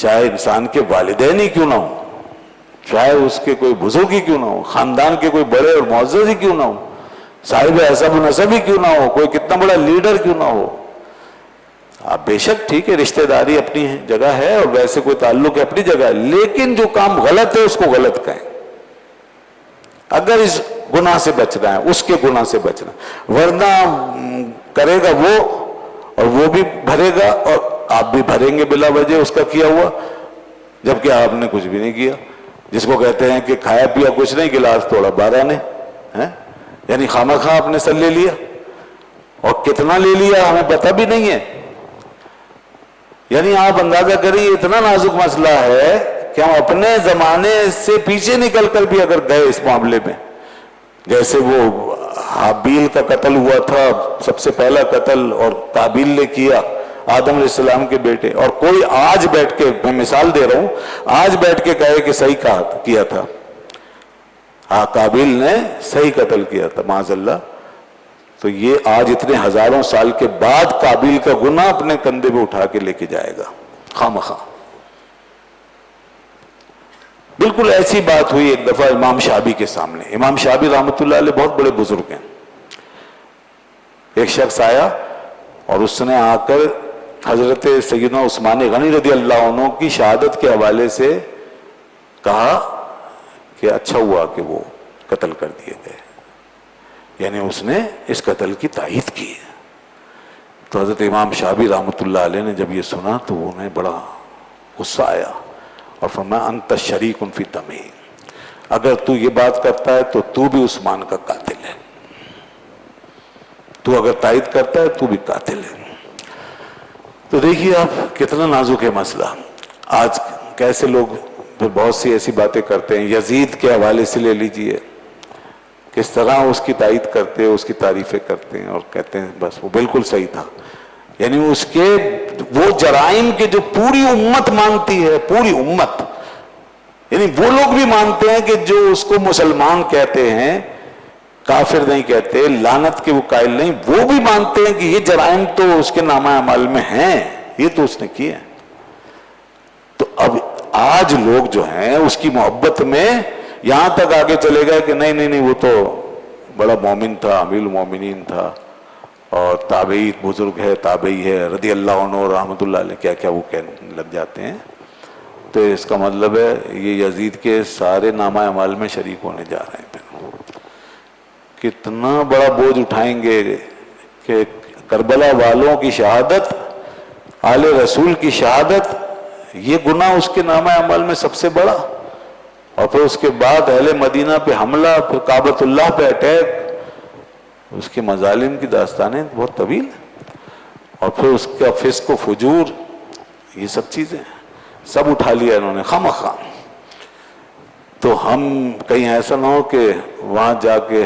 چاہے انسان کے والدین ہی کیوں نہ ہو، چاہے اس کے کوئی بزرگ ہی کیوں نہ ہو، خاندان کے کوئی بڑے اور معزز ہی کیوں نہ ہو، صاحب حسب و نسب ہی کیوں نہ ہو، کوئی کتنا بڑا لیڈر کیوں نہ ہو، آپ بے شک ٹھیک ہے رشتہ داری اپنی جگہ ہے اور ویسے کوئی تعلق ہے اپنی جگہ ہے، لیکن جو کام غلط ہے اس کو غلط کہیں۔ اگر اس گناہ سے بچنا ہے اس کے گناہ سے بچنا ہے، ورنہ کرے گا وہ اور وہ بھی بھرے گا اور آپ بھی بھریں گے بلا وجہ اس کا کیا ہوا، جبکہ آپ نے کچھ بھی نہیں کیا۔ جس کو کہتے ہیں کہ کھایا پیا کچھ نہیں، گلاس توڑا 12 نے، یعنی خواہ آپ نے سل لے لیا، اور کتنا لے لیا ہمیں پتہ بھی نہیں ہے۔ یعنی آپ اندازہ کریے اتنا نازک مسئلہ ہے کہ ہم اپنے زمانے سے پیچھے نکل کر بھی اگر گئے اس معاملے میں، جیسے وہ حابیل کا قتل ہوا تھا، سب سے پہلا قتل، اور قابیل نے کیا آدم علیہ السلام کے بیٹے، اور کوئی آج بیٹھ کے، میں مثال دے رہا ہوں، آج بیٹھ کے کہے کہ صحیح کیا تھا، قابیل نے صحیح قتل کیا تھا معاذ اللہ، تو یہ آج اتنے ہزاروں سال کے بعد قابیل کا گناہ اپنے کندھے پہ اٹھا کے لے کے جائے گا خواہ۔ بالکل ایسی بات ہوئی ایک دفعہ امام شعبی کے سامنے۔ امام شعبی رحمۃ اللہ علیہ بہت بڑے بزرگ ہیں۔ ایک شخص آیا اور اس نے آ کر حضرت سیدنا عثمان غنی رضی اللہ عنہ کی شہادت کے حوالے سے کہا کہ اچھا ہوا کہ وہ قتل کر دیے گئے، یعنی اس نے اس قتل کی تائید کی ہے۔ تو حضرت امام شعبی رحمۃ اللہ علیہ نے جب یہ سنا تو انہیں بڑا غصہ آیا اور فرمایا انت شریک فی دمہ، اگر تو یہ بات کرتا ہے تو تو بھی عثمان کا قاتل ہے، تو اگر تائید کرتا ہے تو بھی قاتل ہے۔ تو دیکھیے آپ کتنا نازک ہے مسئلہ۔ آج کیسے لوگ بہت سی ایسی باتیں کرتے ہیں، یزید کے حوالے سے لے لیجئے، کس طرح اس کی تائید کرتے ہیں، اس کی تعریفیں کرتے ہیں اور کہتے ہیں بس وہ بالکل صحیح تھا، یعنی اس کے وہ جرائم کے جو پوری امت مانتی ہے، پوری امت، یعنی وہ لوگ بھی مانتے ہیں کہ جو اس کو مسلمان کہتے ہیں، کافر نہیں کہتے، لعنت کے وہ قائل نہیں، وہ بھی مانتے ہیں کہ یہ جرائم تو اس کے نامہ اعمال میں ہیں، یہ تو اس نے کیے ہیں۔ تو اب آج لوگ جو ہیں اس کی محبت میں یہاں تک آگے چلے گئے کہ نہیں وہ تو بڑا مومن تھا، امیر المومنین تھا، اور تابعی بزرگ ہے، تابعی ہے رضی اللہ عنہ رحمۃ اللہ علیہ، کیا کیا وہ کہنے لگ جاتے ہیں۔ تو اس کا مطلب ہے یہ یزید کے سارے نامہ اعمال میں شریک ہونے جا رہے ہیں۔ کتنا بڑا بوجھ اٹھائیں گے کہ کربلا والوں کی شہادت، آل رسول کی شہادت، یہ گناہ اس کے نامہ اعمال میں سب سے بڑا، اور پھر اس کے بعد اہل مدینہ پہ حملہ، پھر کعبۃ اللہ پہ اٹیک، اس کے مظالم کی داستانیں بہت طویل ہیں، اور پھر اس کا فسق و فجور، یہ سب چیزیں سب اٹھا لیا انہوں نے خواہ۔ تو ہم کہیں ایسا نہ ہو کہ وہاں جا کے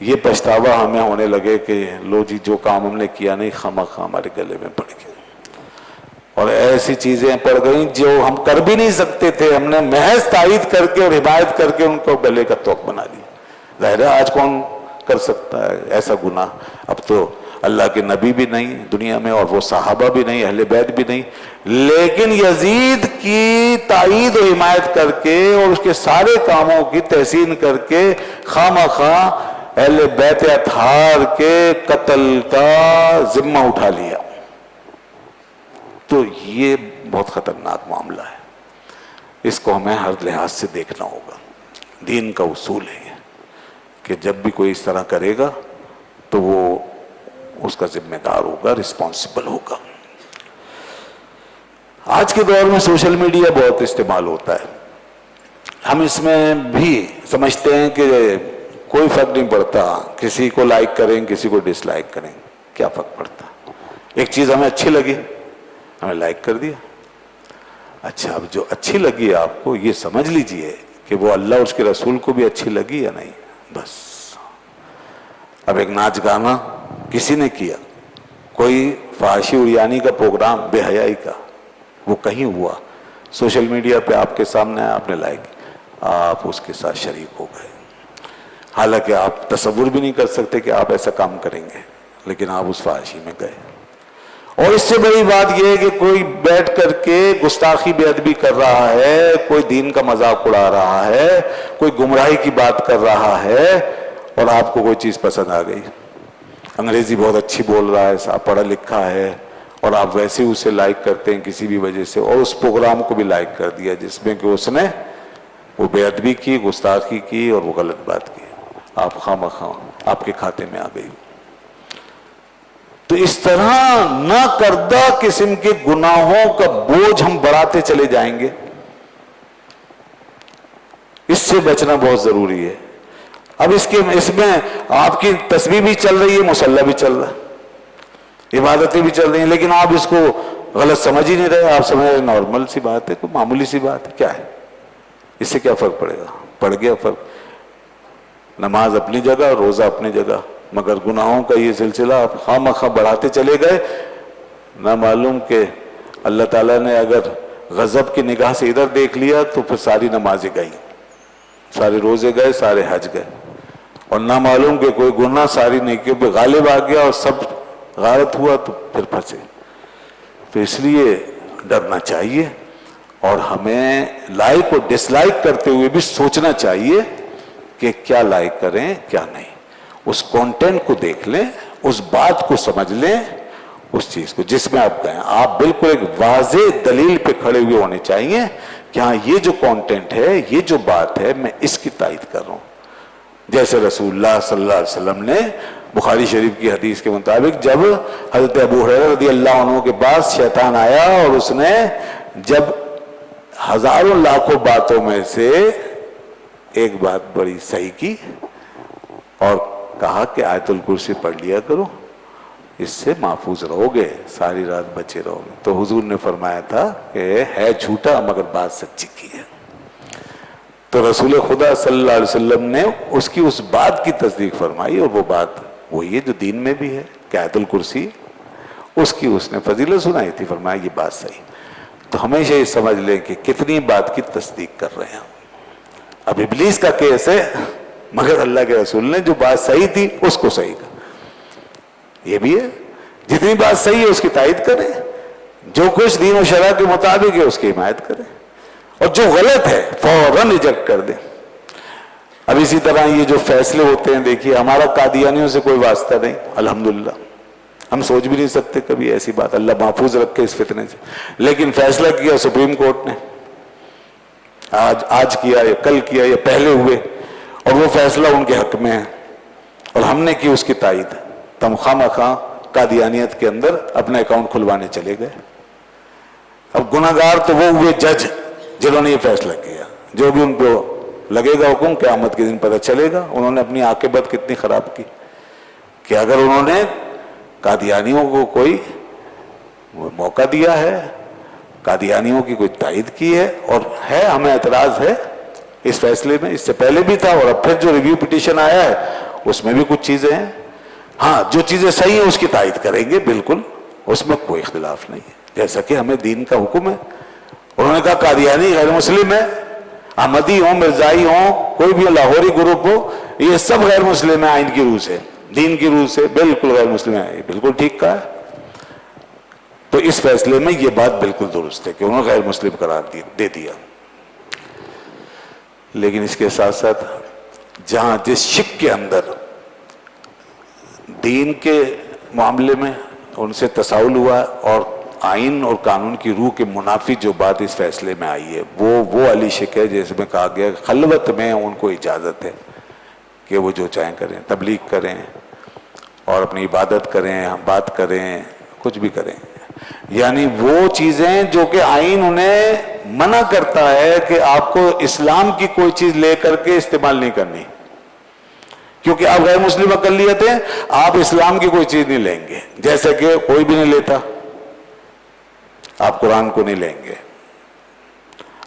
یہ پچھتاوا ہمیں ہونے لگے کہ لو جی جو کام ہم نے کیا نہیں، خواہ ہمارے گلے میں پڑ گیا، اور ایسی چیزیں پڑ گئیں جو ہم کر بھی نہیں سکتے تھے، ہم نے محض تائید کر کے اور حمایت کر کے ان کو گلے کا توق بنا دیا۔ ظاہر ہے آج کون کر سکتا ہے ایسا گناہ؟ اب تو اللہ کے نبی بھی نہیں دنیا میں، اور وہ صحابہ بھی نہیں، اہل بیت بھی نہیں، لیکن یزید کی تائید و حمایت کر کے اور اس کے سارے کاموں کی تحسین کر کے خواہ اہل بیت اطہار کے قتل کا ذمہ اٹھا لیا۔ تو یہ بہت خطرناک معاملہ ہے، اس کو ہمیں ہر لحاظ سے دیکھنا ہوگا۔ دین کا اصول ہے کہ جب بھی کوئی اس طرح کرے گا تو وہ اس کا ذمہ دار ہوگا، رسپانسبل ہوگا۔ آج کے دور میں سوشل میڈیا بہت استعمال ہوتا ہے، ہم اس میں بھی سمجھتے ہیں کہ کوئی فرق نہیں پڑتا، کسی کو لائک کریں کسی کو ڈس لائک کریں، کیا فرق پڑتا؟ ایک چیز ہمیں اچھی لگی ہمیں لائک کر دیا، اچھا اب جو اچھی لگی آپ کو یہ سمجھ لیجئے کہ وہ اللہ اور اس کے رسول کو بھی اچھی لگی یا نہیں، بس۔ اب ایک ناچ گانا کسی نے کیا، کوئی فحاشی اریانی کا پروگرام، بے حیائی کا، وہ کہیں ہوا، سوشل میڈیا پہ آپ کے سامنے آیا، آپ نے لائک، آپ اس کے ساتھ شریک ہو گئے، حالانکہ آپ تصور بھی نہیں کر سکتے کہ آپ ایسا کام کریں گے، لیکن آپ اس فحاشی میں گئے، اور اس سے بڑی بات یہ ہے کہ کوئی بیٹھ کر کے گستاخی بے ادبی کر رہا ہے، کوئی دین کا مذاق اڑا رہا ہے، کوئی گمراہی کی بات کر رہا ہے، اور آپ کو کوئی چیز پسند آ گئی، انگریزی بہت اچھی بول رہا ہے، صاحب پڑھا لکھا ہے، اور آپ ویسے ہی اسے لائک کرتے ہیں کسی بھی وجہ سے، اور اس پروگرام کو بھی لائک کر دیا جس میں کہ اس نے وہ بے ادبی کی، گستاخی کی اور وہ غلط بات کی، آپ خواہ مخواہ آپ کے کھاتے میں آ گئی۔ تو اس طرح نہ کردہ قسم کے گناہوں کا بوجھ ہم بڑھاتے چلے جائیں گے، اس سے بچنا بہت ضروری ہے۔ اب اس میں آپ کی تسبیح بھی چل رہی ہے، مصلی بھی چل رہا ہے، عبادتیں بھی چل رہی ہیں، لیکن آپ اس کو غلط سمجھ ہی نہیں رہے، آپ سمجھ رہے نارمل سی بات ہے، کوئی معمولی سی بات ہے، کیا ہے، اس سے کیا فرق پڑے گا؟ پڑ گیا فرق۔ نماز اپنی جگہ، روزہ اپنی جگہ، مگر گناہوں کا یہ سلسلہ آپ خواہ مخواہ بڑھاتے چلے گئے، نہ معلوم کہ اللہ تعالیٰ نے اگر غضب کی نگاہ سے ادھر دیکھ لیا تو پھر ساری نمازیں گئیں، سارے روزے گئے، سارے حج گئے، اور نہ معلوم کہ کوئی گناہ ساری نیکیوں پہ غالب آ گیا اور سب غارت ہوا تو پھر پھنسے۔ تو اس لیے ڈرنا چاہیے، اور ہمیں لائک اور ڈس لائک کرتے ہوئے بھی سوچنا چاہیے کہ کیا لائک کریں کیا نہیں، اس کانٹینٹ کو دیکھ لیں، اس بات کو سمجھ لیں، اس چیز کو جس میں آپ کہیں، آپ بالکل ایک واضح دلیل پہ کھڑے ہوئے ہونے چاہیے کہ ہاں یہ جو کانٹینٹ ہے، یہ جو بات ہے، میں اس کی تائید کر رہا ہوں۔ جیسے رسول اللہ صلی اللہ علیہ وسلم نے بخاری شریف کی حدیث کے مطابق جب حضرت ابو ہریرہ رضی اللہ عنہ کے پاس شیطان آیا اور اس نے جب ہزاروں لاکھوں باتوں میں سے ایک بات بڑی صحیح کی اور کہا کہ آیت الکرسی پڑھ لیا کرو، اس سے محفوظ رہو گے، ساری رات بچے رہو گے، تو حضور نے فرمایا تھا کہ ہے جھوٹا مگر بات سچی کی ہے۔ تو رسول خدا صلی اللہ علیہ وسلم نے اس کی اس بات کی تصدیق فرمائی، اور وہ بات وہی ہے جو دین میں بھی ہے کہ آیت الکرسی، اس کی اس نے فضیلت سنائی تھی، فرمایا یہ بات صحیح۔ تو ہمیشہ یہ سمجھ لیں کہ کتنی بات کی تصدیق کر رہے ہیں۔ اب ابلیس کا کیس ہے، مگر اللہ کے رسول نے جو بات صحیح تھی اس کو صحیح کہا۔ یہ بھی ہے، جتنی بات صحیح ہے اس کی تائید کریں، جو کچھ دین و شرع کے مطابق ہے اس کی حمایت کریں، اور جو غلط ہے فوراً ریجیکٹ کر دیں۔ اب اسی طرح یہ جو فیصلے ہوتے ہیں، دیکھیے ہمارا قادیانیوں سے کوئی واسطہ نہیں، الحمدللہ، ہم سوچ بھی نہیں سکتے کبھی ایسی بات، اللہ محفوظ رکھے اس فتنے سے، لیکن فیصلہ کیا سپریم کورٹ نے، آج کیا یا کل کیا یا پہلے ہوئے، اور وہ فیصلہ ان کے حق میں ہے، اور ہم نے کی اس کی تائید، تم خواہ مخواہ قادیانیت کے اندر اپنا اکاؤنٹ کھلوانے چلے گئے۔ اب گناہگار تو وہ ہوئے جج جنہوں نے یہ فیصلہ کیا، جو بھی ان کو لگے گا حکم قیامت کے دن پتہ چلے گا انہوں نے اپنی عاقبت کتنی خراب کی، کہ اگر انہوں نے قادیانیوں کو کوئی موقع دیا ہے، قادیانیوں کی کوئی تائید کی ہے، اور ہے ہمیں اعتراض ہے اس فیصلے میں، اس سے پہلے بھی تھا، اور اب پھر جو ریویو پٹیشن آیا ہے اس میں بھی کچھ چیزیں ہیں، ہاں جو چیزیں صحیح ہیں اس کی تائید کریں گے، بالکل اس میں کوئی اختلاف نہیں ہے، جیسا کہ ہمیں دین کا حکم ہے۔ انہوں نے کہا قادیانی غیر مسلم ہے، احمدی ہوں، مرزائی ہوں، کوئی بھی لاہوری گروپ ہو، یہ سب غیر مسلم ہے، آئین کی روح سے، دین کی روح سے بالکل غیر مسلم ہے، یہ بالکل ٹھیک کہا ہے۔ تو اس فیصلے میں یہ بات بالکل درست ہے کہ انہوں نے غیر مسلم قرار دے دیا، لیکن اس کے ساتھ ساتھ جہاں جس شک کے اندر دین کے معاملے میں ان سے تساہل ہوا اور آئین اور قانون کی روح کے منافی جو بات اس فیصلے میں آئی ہے وہ علی شک ہے، جیسے میں کہا گیا خلوت میں ان کو اجازت ہے کہ وہ جو چاہیں کریں، تبلیغ کریں اور اپنی عبادت کریں، بات کریں، کچھ بھی کریں، یعنی وہ چیزیں جو کہ آئین انہیں منع کرتا ہے کہ آپ کو اسلام کی کوئی چیز لے کر کے استعمال نہیں کرنی، کیونکہ آپ غیر مسلم اقلیت ہیں، آپ اسلام کی کوئی چیز نہیں لیں گے، جیسے کہ کوئی بھی نہیں لیتا، آپ قرآن کو نہیں لیں گے،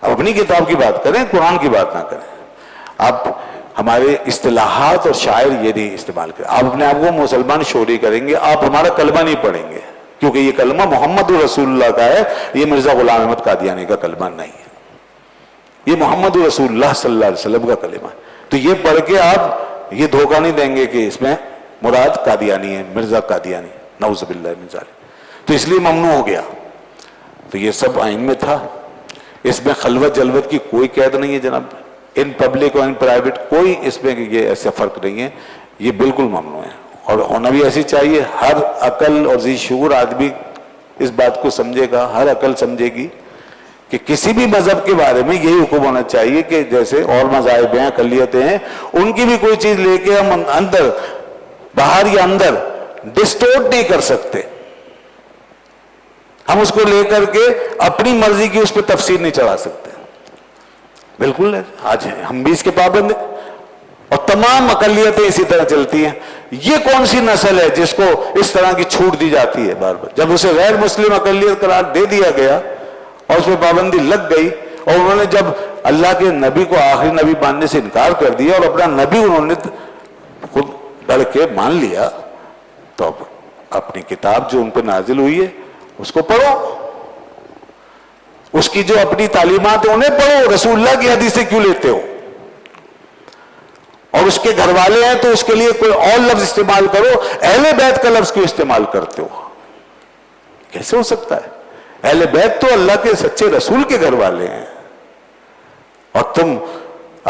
آپ اپنی کتاب کی بات کریں، قرآن کی بات نہ کریں، آپ ہمارے اصطلاحات اور شاعر یہ نہیں استعمال کریں، آپ اپنے آپ کو مسلمان شعوری کریں گے، آپ ہمارا کلمہ نہیں پڑھیں گے، کیونکہ یہ کلمہ محمد رسول اللہ کا ہے، یہ مرزا غلام احمد قادیانی کا کلمہ نہیں ہے، یہ محمد رسول اللہ صلی اللہ علیہ وسلم کا کلمہ ہے۔ تو یہ پڑھ کے آپ یہ دھوکہ نہیں دیں گے کہ اس میں مراد قادیانی ہے، مرزا قادیانی، نعوذ باللہ من ذالک۔ تو اس لیے ممنوع ہو گیا. تو یہ سب آئین میں تھا. اس میں خلوت جلوت کی کوئی قید نہیں ہے جناب، ان پبلک اور ان پرائیویٹ کوئی اس میں یہ ایسا فرق نہیں ہے. یہ بالکل ممنوع ہے اور ہونا بھی ایسی چاہیے. ہر عقل اور ذی شعور آدمی اس بات کو سمجھے گا، ہر عقل سمجھے گی کہ کسی بھی مذہب کے بارے میں یہی حکم ہونا چاہیے کہ جیسے اور مذاہب ہیں، اقلیتیں ہیں، ان کی بھی کوئی چیز لے کے ہم اندر باہر یا اندر ڈسٹورٹ نہیں کر سکتے. ہم اس کو لے کر کے اپنی مرضی کی اس پہ تفسیر نہیں چڑھا سکتے. بالکل ہے، آج ہم بھی اس کے پابند ہیں اور تمام اقلیتیں اسی طرح چلتی ہیں. یہ کون سی نسل ہے جس کو اس طرح کی چھوٹ دی جاتی ہے بار بار؟ جب اسے غیر مسلم اقلیت قرار دے دیا گیا اور اس پہ پابندی لگ گئی اور انہوں نے جب اللہ کے نبی کو آخری نبی ماننے سے انکار کر دیا اور اپنا نبی انہوں نے خود ڈر کے مان لیا، تو اب اپنی کتاب جو ان پہ نازل ہوئی ہے اس کو پڑھو، اس کی جو اپنی تعلیمات ہیں انہیں پڑھو. رسول اللہ کی حدیثیں کیوں لیتے ہو؟ اور اس کے گھر والے ہیں تو اس کے لیے کوئی اور لفظ استعمال کرو. اہل بیت کا لفظ کیوں استعمال کرتے ہو؟ کیسے ہو سکتا ہے؟ اہل بیت تو اللہ کے سچے رسول کے گھر والے ہیں اور تم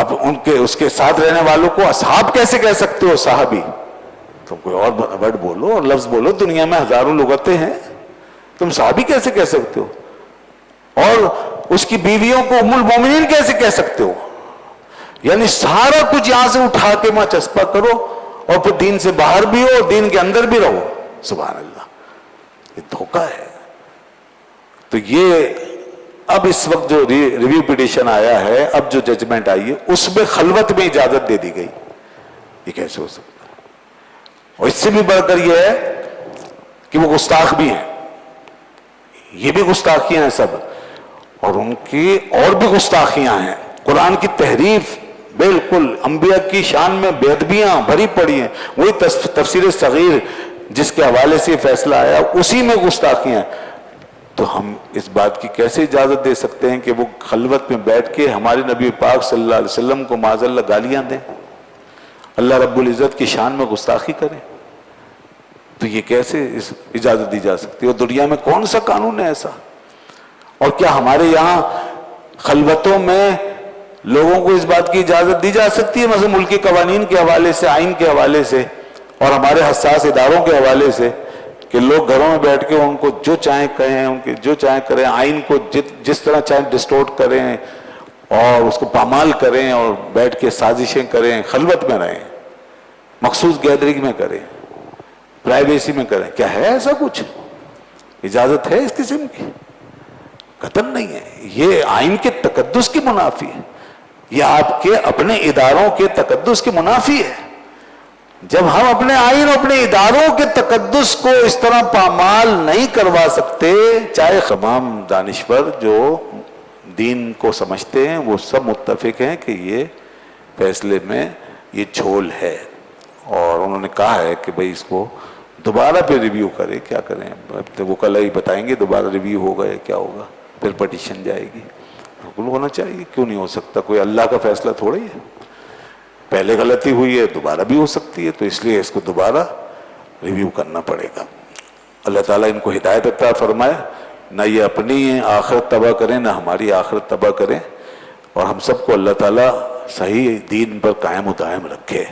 اب اس کے ساتھ رہنے والوں کو اصحاب کیسے کہہ سکتے ہو؟ صحابی. تم کوئی اور ورڈ بولو اور لفظ بولو. دنیا میں ہزاروں لغتیں ہیں، تم صحابی کیسے کہہ سکتے ہو؟ اور اس کی بیویوں کو ام المومنین کیسے کہہ سکتے ہو؟ یعنی سارا کچھ یہاں سے اٹھا کے ماں چسپا کرو اور پھر دین سے باہر بھی ہو، دین کے اندر بھی رہو. سبحان اللہ، یہ دھوکہ ہے. تو یہ اب اس وقت جو ریویو پیٹیشن آیا ہے، اب جو ججمنٹ آئی ہے، اس میں خلوت میں اجازت دے دی گئی. یہ کیسے ہو سکتا ہے؟ اور اس سے بھی بڑھ کر یہ ہے کہ وہ گستاخ بھی ہیں. یہ بھی گستاخیاں ہیں سب، اور ان کی اور بھی گستاخیاں ہیں. قرآن کی تحریف، بالکل انبیاء کی شان میں بے ادبیاں بھری پڑی ہیں. وہی تفسیر صغیر جس کے حوالے سے فیصلہ آیا، اسی میں گستاخیاں. تو ہم اس بات کی کیسے اجازت دے سکتے ہیں کہ وہ خلوت میں بیٹھ کے ہمارے نبی پاک صلی اللہ علیہ وسلم کو معاذ اللہ گالیاں دیں، اللہ رب العزت کی شان میں گستاخی کریں؟ تو یہ کیسے اجازت دی جا سکتی ہے؟ اور دنیا میں کون سا قانون ہے ایسا؟ اور کیا ہمارے یہاں خلوتوں میں لوگوں کو اس بات کی اجازت دی جا سکتی ہے، مثلا ملکی قوانین کے حوالے سے، آئین کے حوالے سے اور ہمارے حساس اداروں کے حوالے سے، کہ لوگ گھروں میں بیٹھ کے ان کو جو چاہیں کہیں، ان کے جو چاہیں کریں، آئین کو جس طرح چاہیں ڈسٹورٹ کریں اور اس کو پامال کریں اور بیٹھ کے سازشیں کریں، خلوت میں رہیں، مخصوص گیدرنگ میں کریں، پرائیویسی میں کریں؟ کیا ہے ایسا کچھ؟ اجازت ہے اس قسم کی؟ قطعاً نہیں ہے. یہ آئین کے تقدس کی منافی ہے، یہ آپ کے اپنے اداروں کے تقدس کی منافی ہے. جب ہم اپنے آئین اور اپنے اداروں کے تقدس کو اس طرح پامال نہیں کروا سکتے، چاہے تمام دانشور جو دین کو سمجھتے ہیں وہ سب متفق ہیں کہ یہ فیصلے میں یہ جھول ہے، اور انہوں نے کہا ہے کہ بھئی اس کو دوبارہ پہ ریویو کرے. کیا کریں، وہ کل ہی بتائیں گے دوبارہ ریویو ہوگا یا کیا ہوگا، پھر پٹیشن جائے گی. بالکل ہونا چاہیے، کیوں نہیں ہو سکتا؟ کوئی اللہ کا فیصلہ تھوڑی ہے. پہلے غلطی ہوئی ہے، دوبارہ بھی ہو سکتی ہے، تو اس لیے اس کو دوبارہ ریویو کرنا پڑے گا. اللہ تعالیٰ ان کو ہدایت عطا فرمائے، نہ یہ اپنی آخرت تباہ کریں نہ ہماری آخرت تباہ کریں، اور ہم سب کو اللہ تعالیٰ صحیح دین پر قائم و دائم رکھے.